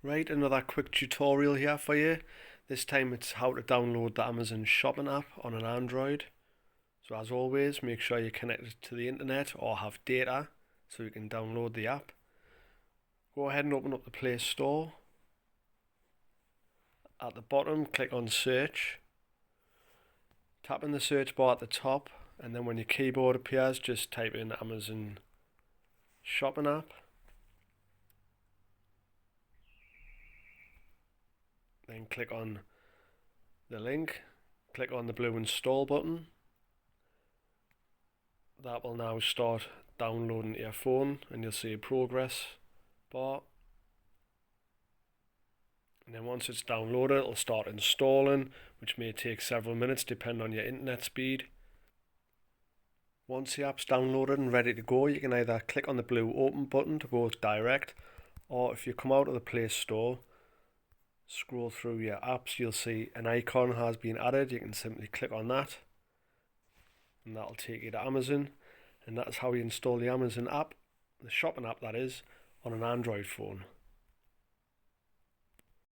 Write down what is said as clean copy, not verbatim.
Right, another quick tutorial here for you. This time it's how to download the Amazon Shopping app on an Android. So as always, make sure you're connected to the internet or have data so you can download the app. Go ahead and open up the Play Store. At the bottom, click on Search. Tap in the search bar at the top, and then when your keyboard appears, just type in Amazon Shopping app. Then click on the link, click on the blue install button. That will now start downloading to your phone, and you'll see a progress bar. And then once it's downloaded, it'll start installing, which may take several minutes depending on your internet speed. Once the app's downloaded and ready to go, you can either click on the blue open button to go direct, or if you come out of the Play Store, scroll through your apps, you'll see an icon has been added. You can simply click on that and that'll take you to Amazon, and that's how you install the Amazon app, the shopping app that is, on an Android phone.